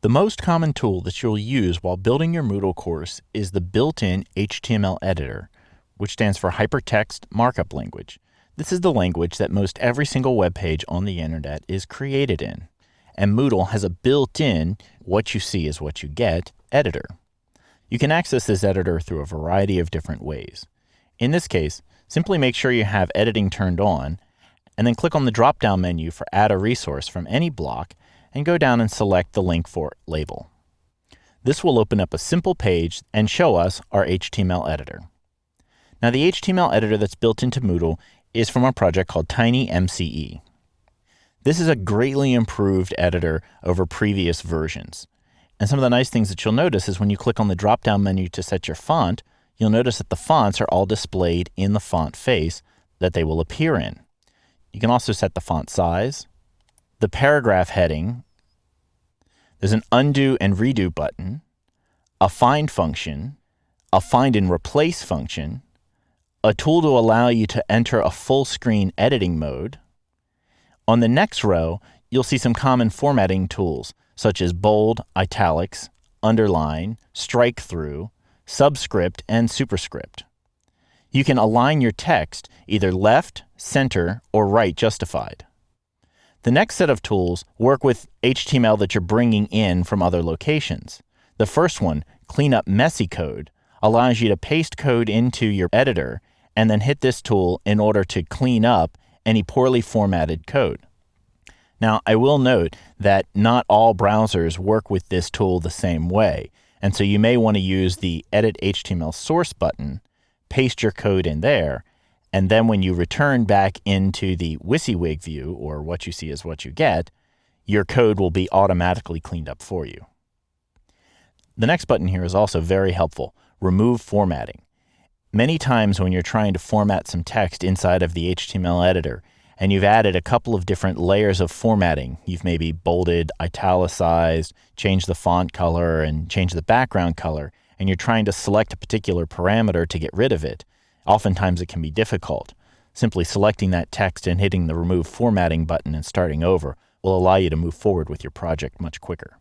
The most common tool that you'll use while building your Moodle course is the built-in HTML editor, which stands for Hypertext Markup Language. This is the language that most every single web page on the internet is created in. And Moodle has a built-in, what you see is what you get, editor. You can access this editor through a variety of different ways. In this case, simply make sure you have editing turned on, and then click on the drop-down menu for Add a Resource from any block, and go down and select the link for label. This will open up a simple page and show us our HTML editor. Now, the HTML editor that's built into Moodle is from a project called TinyMCE. This is a greatly improved editor over previous versions. And some of the nice things that you'll notice is when you click on the drop-down menu to set your font, you'll notice that the fonts are all displayed in the font face that they will appear in. You can also set the font size, the paragraph heading, there's an undo and redo button, a find function, a find and replace function, a tool to allow you to enter a full screen editing mode. On the next row, you'll see some common formatting tools such as bold, italics, underline, strike through, subscript, and superscript. You can align your text either left, center, or right justified. The next set of tools work with HTML that you're bringing in from other locations. The first one, Clean Up Messy Code, allows you to paste code into your editor and then hit this tool in order to clean up any poorly formatted code. Now, I will note that not all browsers work with this tool the same way, and so you may want to use the Edit HTML Source button, paste your code in there, and then when you return back into the WYSIWYG view, or what you see is what you get, your code will be automatically cleaned up for you. The next button here is also very helpful, Remove Formatting. Many times when you're trying to format some text inside of the HTML editor, and you've added a couple of different layers of formatting, you've maybe bolded, italicized, changed the font color, and changed the background color, and you're trying to select a particular parameter to get rid of it, oftentimes it can be difficult. Simply selecting that text and hitting the Remove Formatting button and starting over will allow you to move forward with your project much quicker.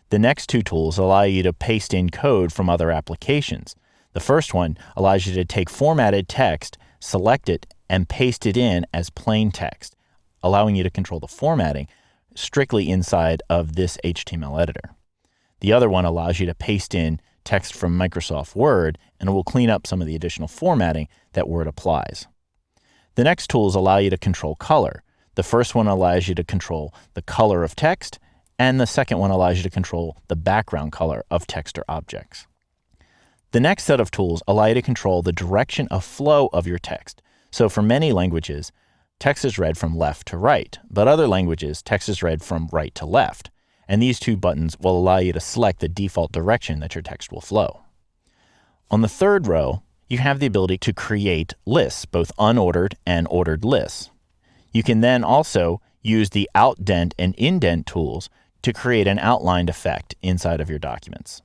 The next two tools allow you to paste in code from other applications. The first one allows you to take formatted text, select it, and paste it in as plain text, allowing you to control the formatting strictly inside of this HTML editor. The other one allows you to paste in text from Microsoft Word, and it will clean up some of the additional formatting that Word applies. The next tools allow you to control color. The first one allows you to control the color of text, and the second one allows you to control the background color of text or objects. The next set of tools allow you to control the direction of flow of your text. So for many languages, text is read from left to right, but other languages, text is read from right to left. And these two buttons will allow you to select the default direction that your text will flow. On the third row, you have the ability to create lists, both unordered and ordered lists. You can then also use the outdent and indent tools to create an outlined effect inside of your documents.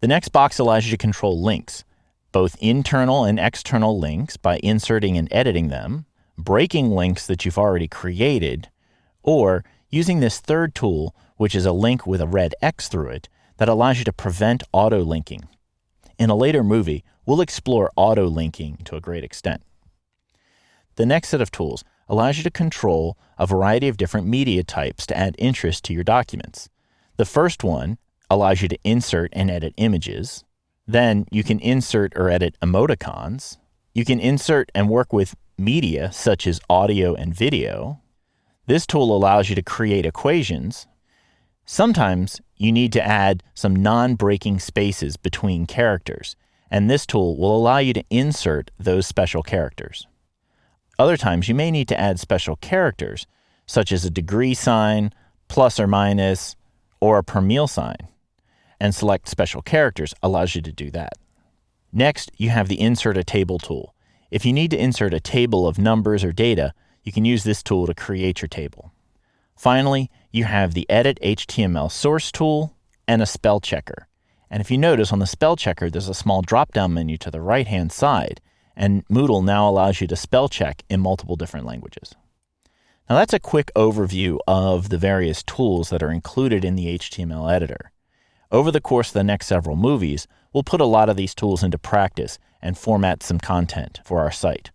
The next box allows you to control links, both internal and external links by inserting and editing them, breaking links that you've already created, or using this third tool, which is a link with a red X through it, that allows you to prevent auto-linking. In a later movie, we'll explore auto-linking to a great extent. The next set of tools allows you to control a variety of different media types to add interest to your documents. The first one allows you to insert and edit images. Then you can insert or edit emoticons. You can insert and work with media such as audio and video. This tool allows you to create equations. Sometimes you need to add some non-breaking spaces between characters, and this tool will allow you to insert those special characters. Other times you may need to add special characters, such as a degree sign, plus or minus, or a per meal sign, and select special characters allows you to do that. Next, you have the Insert a Table tool. If you need to insert a table of numbers or data, you can use this tool to create your table. Finally, you have the Edit HTML Source tool and a spell checker. And if you notice on the spell checker, there's a small drop-down menu to the right-hand side, and Moodle now allows you to spell check in multiple different languages. Now that's a quick overview of the various tools that are included in the HTML editor. Over the course of the next several movies, we'll put a lot of these tools into practice and format some content for our site.